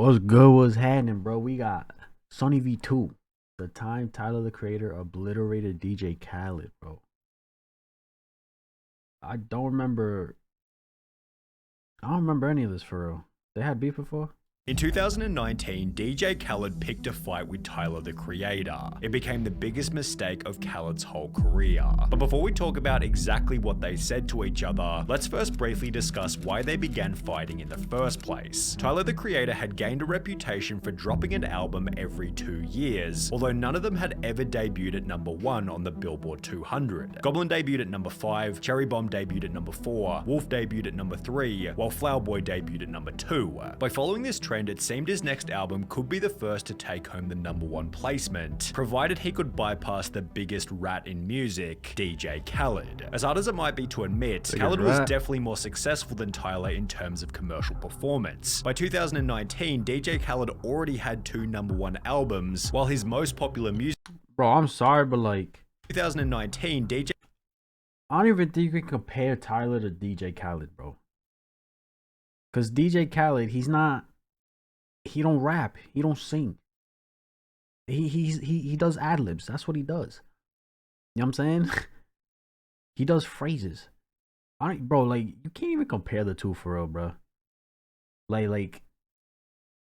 What's good? What's happening, bro? We got SunnyV2. The time Tyler the Creator obliterated DJ Khaled, bro. I don't remember. I don't remember any of this for real. They had beef before? In 2019, DJ Khaled picked a fight with Tyler the Creator. It became the biggest mistake of Khaled's whole career. But before we talk about exactly what they said to each other, let's first briefly discuss why they began fighting in the first place. Tyler the Creator had gained a reputation for dropping an album every 2 years, although none of them had ever debuted at #1 on the Billboard 200. Goblin debuted at #5, Cherry Bomb debuted at #4, Wolf debuted at #3, while Flower Boy debuted at #2. By following this trend, it seemed his next album could be the first to take home the #1 placement, provided he could bypass the biggest rat in music, DJ Khaled. As hard as it might be to admit, Khaled was definitely more successful than Tyler in terms of commercial performance. By 2019, DJ Khaled already had 2 #1 albums, while his most popular music... Bro, I'm sorry, but like... 2019, I don't even think you can compare Tyler to DJ Khaled, bro. Because DJ Khaled, he's not... He don't rap. He don't sing. He does ad-libs. That's what he does. You know what I'm saying? He does phrases. Bro, like, you can't even compare the two for real, bro. Like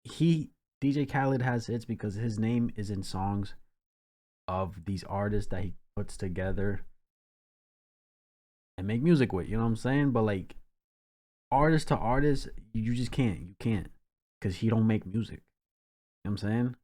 DJ Khaled has hits because his name is in songs of these artists that he puts together and make music with. You know what I'm saying? But like, artist to artist, you just can't. You can't. Because he don't make music. You know what I'm saying?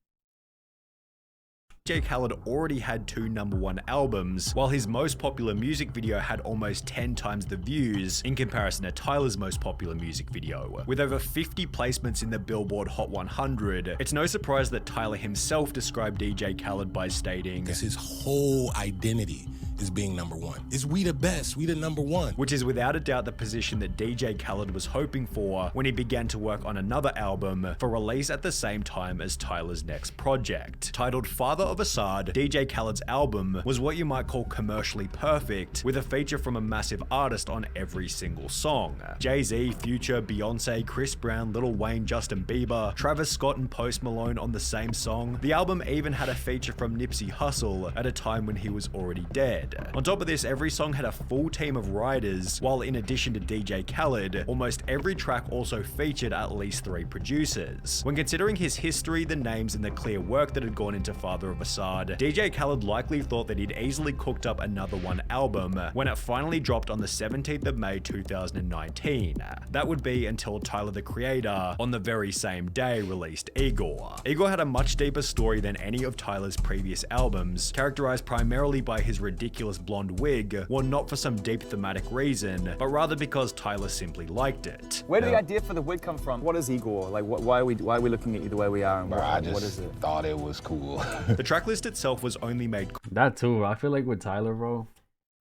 DJ Khaled already had 2 #1 albums, while his most popular music video had almost 10 times the views in comparison to Tyler's most popular music video. With over 50 placements in the Billboard Hot 100, it's no surprise that Tyler himself described DJ Khaled by stating, "Because his whole identity is being #1. Is we the best, we the #1. Which is without a doubt the position that DJ Khaled was hoping for when he began to work on another album for release at the same time as Tyler's next project. Titled Father of Assad, DJ Khaled's album was what you might call commercially perfect, with a feature from a massive artist on every single song. Jay-Z, Future, Beyonce, Chris Brown, Lil Wayne, Justin Bieber, Travis Scott and Post Malone on the same song. The album even had a feature from Nipsey Hussle at a time when he was already dead. On top of this, every song had a full team of writers, while in addition to DJ Khaled, almost every track also featured at least 3 producers. When considering his history, the names and the clear work that had gone into Father of Assad, DJ Khaled likely thought that he'd easily cooked up another one album when it finally dropped on the 17th of May 2019. That would be until Tyler the Creator, on the very same day, released Igor. Igor had a much deeper story than any of Tyler's previous albums, characterized primarily by his ridiculous blonde wig, well, not for some deep thematic reason, but rather because Tyler simply liked it. Where did the idea for the wig come from? What is Igor? Like, why are we looking at you the way we are? And what is it? Thought it was cool. The tracklist itself was only made... That too. I feel like with Tyler, bro,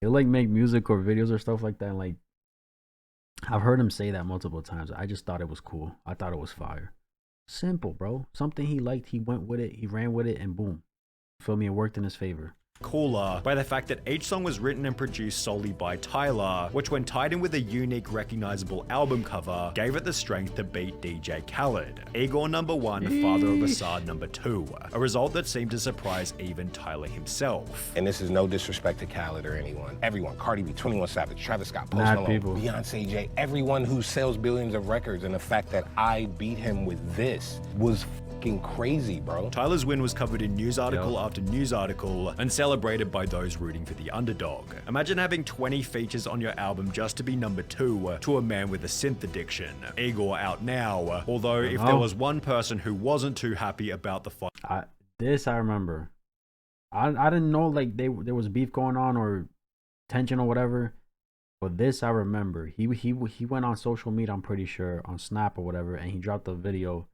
he'll like make music or videos or stuff like that. And like, I've heard him say that multiple times. I just thought it was cool. I thought it was fire. Simple, bro. Something he liked, he went with it, he ran with it, and boom. Feel me? It worked in his favor. Cooler by the fact that each song was written and produced solely by Tyler, which when tied in with a unique recognizable album cover, gave it the strength to beat DJ Khaled. Igor #1, Father of Assad #2, a result that seemed to surprise even Tyler himself. And this is no disrespect to Khaled or anyone. Everyone, Cardi B, 21 Savage, Travis Scott, Post Malone, Beyonce, Jay, everyone who sells billions of records, and the fact that I beat him with this was crazy, bro. Tyler's win was covered in news article after news article and celebrated by those rooting for the underdog. Imagine having 20 features on your album just to be #2 to a man with a synth addiction. Igor out now, although if there was one person who wasn't too happy about the fight. I remember. I didn't know like there was beef going on or tension or whatever. But this I remember. He went on social media, I'm pretty sure, on Snap or whatever, and he dropped a video.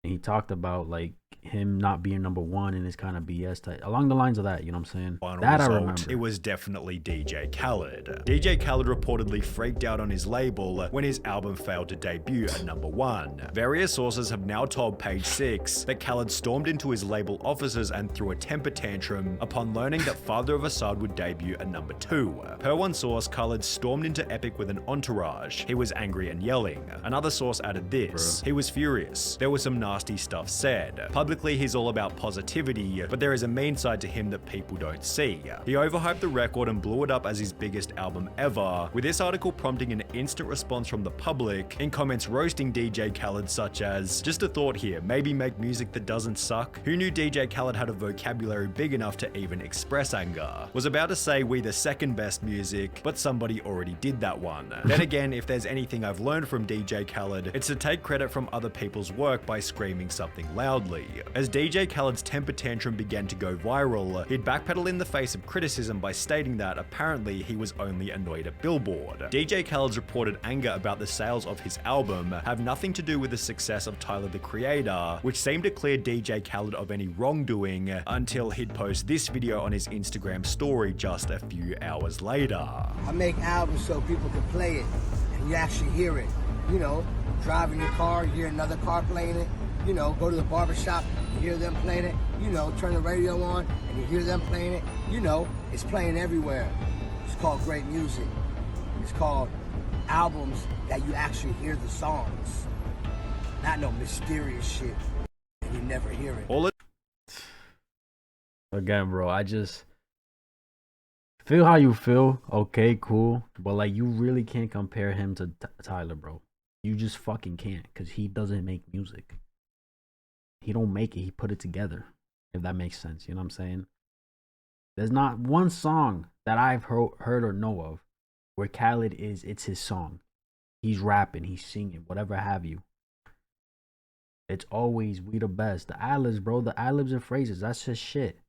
And he talked about like him not being number one and it's kind of BS type, along the lines of that, you know what I'm saying? Final that result, I remember. It was definitely DJ Khaled. DJ Khaled reportedly freaked out on his label when his album failed to debut at number 1. Various sources have now told Page 6 that Khaled stormed into his label offices and threw a temper tantrum upon learning that Father of Assad would debut at number 2. Per one source, Khaled stormed into Epic with an entourage. He was angry and yelling. Another source added this: he was furious. There was some nasty stuff said. Publicly, he's all about positivity, but there is a mean side to him that people don't see. He overhyped the record and blew it up as his biggest album ever, with this article prompting an instant response from the public in comments roasting DJ Khaled, such as, "Just a thought here, maybe make music that doesn't suck. Who knew DJ Khaled had a vocabulary big enough to even express anger? Was about to say we the second best music, but somebody already did that one." Then again, if there's anything I've learned from DJ Khaled, it's to take credit from other people's work by screaming something loudly. As DJ Khaled's temper tantrum began to go viral, he'd backpedal in the face of criticism by stating that apparently he was only annoyed at Billboard. DJ Khaled's reported anger about the sales of his album have nothing to do with the success of Tyler the Creator, which seemed to clear DJ Khaled of any wrongdoing until he'd post this video on his Instagram story just a few hours later. I make albums so people can play it and you actually hear it. You know, driving your car, you hear another car playing it. You know, go to the barbershop, you hear them playing it. You know, turn the radio on and you hear them playing it. You know, it's playing everywhere. It's called great music. It's called albums that you actually hear the songs. Not no mysterious shit and you never hear it. Again, bro, I just feel how you feel. Okay, cool. But like, you really can't compare him to Tyler, bro. You just fucking can't, because he doesn't make music. He don't make it, he put it together, if that makes sense. You know what I'm saying? There's not one song that I've heard or know of where Khaled it's his song. He's rapping, he's singing, whatever have you. It's always we the best. The ad-libs, bro, the ad-libs and phrases, that's just shit.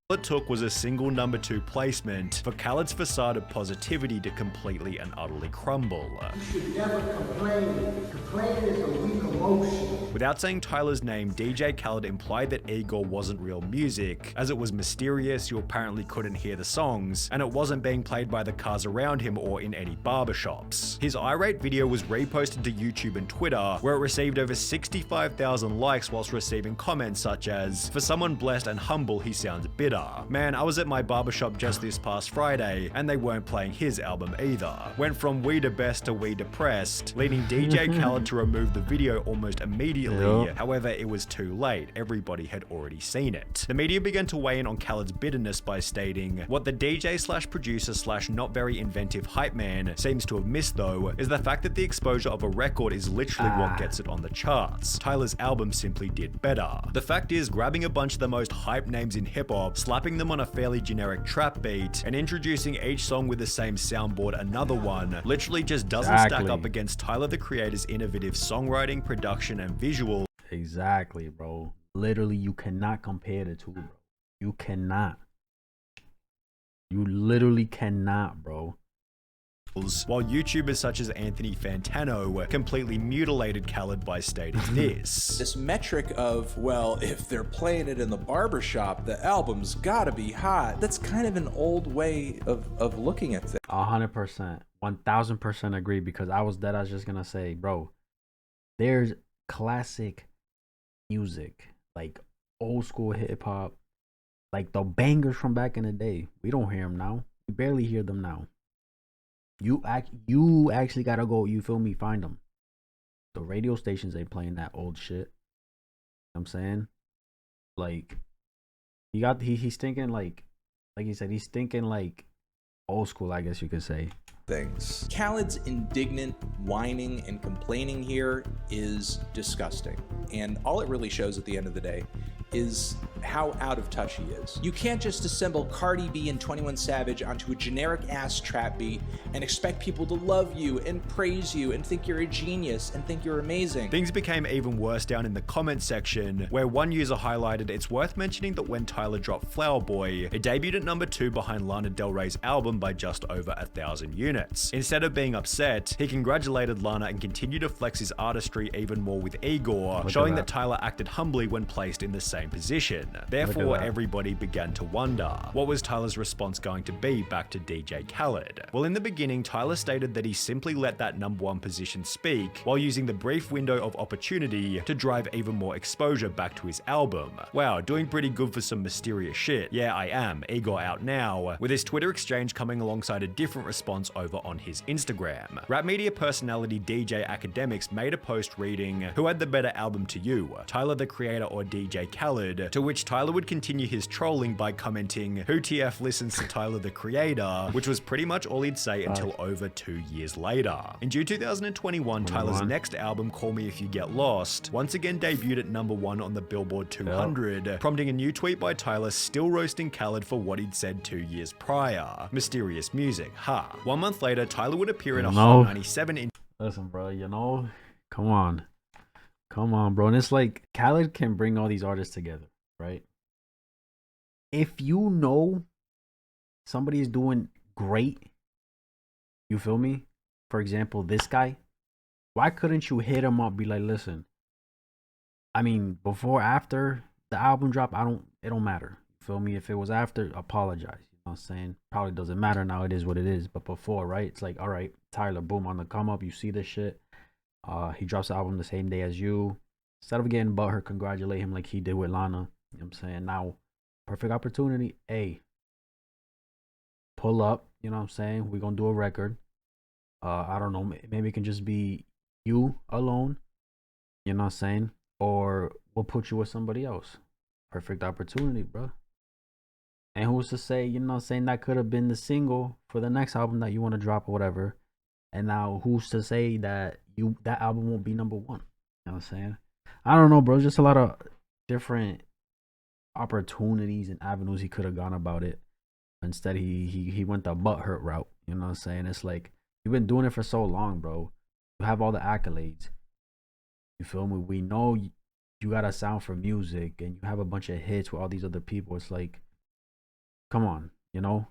All it took was a single number 2 placement for Khaled's facade of positivity to completely and utterly crumble. You should never complain. Complaining is a weak emotion. Without saying Tyler's name, DJ Khaled implied that Igor wasn't real music, as it was mysterious, you apparently couldn't hear the songs, and it wasn't being played by the cars around him or in any barbershops. His irate video was reposted to YouTube and Twitter, where it received over 65,000 likes whilst receiving comments such as, "For someone blessed and humble, he sounds bitter. Man, I was at my barbershop just this past Friday, and they weren't playing his album either. Went from we the best to we depressed," leading DJ Khaled to remove the video almost immediately. However, it was too late. Everybody had already seen it. The media began to weigh in on Khaled's bitterness by stating, "What the DJ slash producer slash not very inventive hype man seems to have missed though, is the fact that the exposure of a record is literally what gets it on the charts. Tyler's album simply did better. The fact is, grabbing a bunch of the most hype names in hip-hop, slapping them on a fairly generic trap beat, and introducing each song with the same soundboard another one, literally just doesn't stack up against Tyler the Creator's innovative songwriting, production, and visual." Exactly, bro. Literally, you cannot compare the two, bro. You cannot. You literally cannot, bro. While YouTubers such as Anthony Fantano completely mutilated Khaled by stating this. This metric of, well, if they're playing it in the barbershop, the album's gotta be hot. That's kind of an old way of looking at things. 100%. 1000% agree, because I was just gonna say, bro, there's classic music, like old school hip hop, like the bangers from back in the day. We don't hear them now. We barely hear them now. You actually gotta go, you feel me, find them. The radio stations ain't playing that old shit. You know what I'm saying? Like, he's thinking like he said, he's thinking like old school, I guess you could say. Things. Khaled's indignant whining and complaining here is disgusting. And all it really shows at the end of the day is how out of touch he is. You can't just assemble Cardi B and 21 Savage onto a generic ass trap beat and expect people to love you and praise you and think you're a genius and think you're amazing. Things became even worse down in the comments section, where one user highlighted it's worth mentioning that when Tyler dropped Flower Boy, it debuted at number 2 behind Lana Del Rey's album by just over 1,000 units. Instead of being upset, he congratulated Lana and continued to flex his artistry even more with Igor, showing that Tyler acted humbly when placed in the same position. Therefore, everybody began to wonder, what was Tyler's response going to be back to DJ Khaled? Well, in the beginning, Tyler stated that he simply let that number 1 position speak, while using the brief window of opportunity to drive even more exposure back to his album. Wow, doing pretty good for some mysterious shit. Yeah, I am. Igor out now, with his Twitter exchange coming alongside a different response over on his Instagram. Rap media personality DJ Academics made a post reading, "Who had the better album to you, Tyler the Creator or DJ Khaled?" To which Tyler would continue his trolling by commenting, "Who TF listens to Tyler the Creator?" which was pretty much all he'd say until over 2 years later. In June 2021, Tyler's next album, Call Me If You Get Lost, once again debuted at number 1 on the Billboard 200, prompting a new tweet by Tyler still roasting Khaled for what he'd said 2 years prior. Mysterious music, huh? 1 month later, Tyler would appear in a Hot 97 Listen, bro, come on. Come on, bro. And it's like, Khaled can bring all these artists together, right? If you know somebody is doing great, you feel me? For example, this guy, why couldn't you hit him up, be like, listen, I mean, before, after the album drop, it don't matter. You feel me? If it was after, apologize. You know what I'm saying? Probably doesn't matter now. It is what it is. But before, right? It's like, all right, Tyler, boom, on the come up. You see this shit. He drops the album the same day as you. Instead of getting butthurt, congratulate him like he did with Lana. You know what I'm saying? Now, perfect opportunity. Hey, pull up. You know what I'm saying? We're going to do a record. I don't know. Maybe it can just be you alone. You know what I'm saying? Or we'll put you with somebody else. Perfect opportunity, bro. And who's to say, you know what I'm saying, that could have been the single for the next album that you want to drop or whatever. And now who's to say that that album won't be number 1? You know what I'm saying? I don't know, bro. Just a lot of different opportunities and avenues he could have gone about it. Instead, he went the butthurt route. You know what I'm saying? It's like, you've been doing it for so long, bro. You have all the accolades. You feel me? We know you got a sound for music and you have a bunch of hits with all these other people. It's like, come on, you know?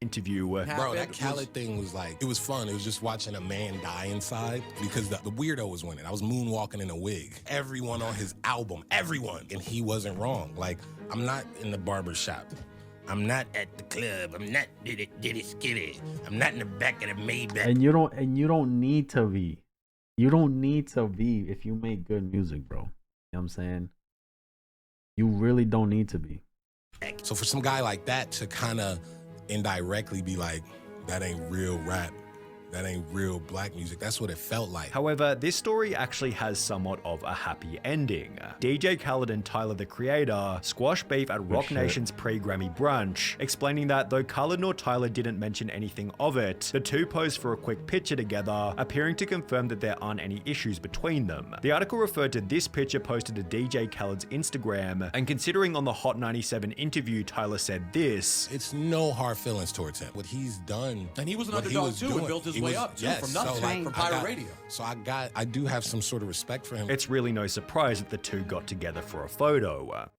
Interview. Bro, that Khaled thing was like, it was fun. It was just watching a man die inside because the weirdo was winning. I was moonwalking in a wig. Everyone on his album, everyone. And he wasn't wrong. Like, I'm not in the barber shop. I'm not at the club. I'm not diddy skitty. I'm not in the back of the Maybach. And you don't need to be. You don't need to be if you make good music, bro. You know what I'm saying? You really don't need to be. So for some guy like that to kind of indirectly be like, that ain't real rap, that ain't real black music, that's what it felt like. However, this story actually has somewhat of a happy ending. DJ Khaled and Tyler the Creator squashed beef at Rock Nation's pre-Grammy brunch, explaining that though Khaled nor Tyler didn't mention anything of it, the two posed for a quick picture together, appearing to confirm that there aren't any issues between them. The article referred to this picture posted to DJ Khaled's Instagram, and considering on the Hot 97 interview Tyler said this, "It's no hard feelings towards him. What he's done, and he was an underdog too, and built his way up too, from nothing, from pirate radio. So I do have some sort of respect for him. It's really no surprise that the two got together for a photo.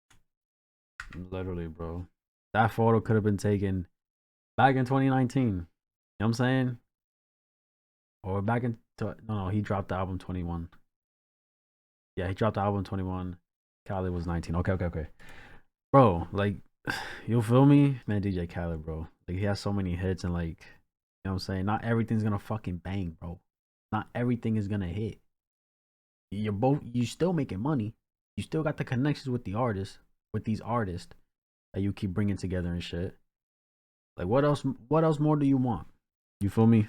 Literally, bro. That photo could have been taken back in 2019. You know what I'm saying? Or back in... No, he dropped the album 21. Yeah, he dropped the album 21. Khaled was 19. Okay. Bro, like, you feel me? Man, DJ Khaled, bro. Like, he has so many hits and, like... You know what I'm saying? Not everything's gonna fucking bang, bro. Not everything is gonna hit. You still making money. You still got the connections with the artists, with these artists that you keep bringing together and shit. Like, what else more do you want? You feel me?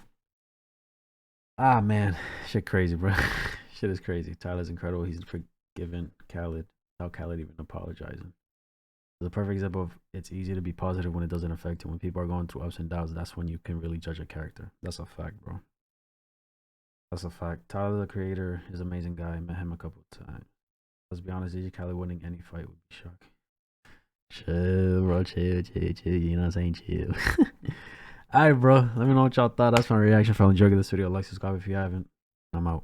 Ah, man. Shit crazy, bro. Shit is crazy. Tyler's incredible. He's forgiven Khaled without Khaled even apologizing. The perfect example of it's easy to be positive when it doesn't affect you. When people are going through ups and downs, that's when you can really judge a character. That's a fact, bro. That's a fact. Tyler, the Creator, is an amazing guy. I met him a couple of times. Let's be honest, DJ Khaled winning any fight would be shocking. Chill, bro. Chill. You know what I'm saying? Chill. Alright, bro. Let me know what y'all thought. That's my reaction. If you enjoyed this video, like, subscribe if you haven't. I'm out.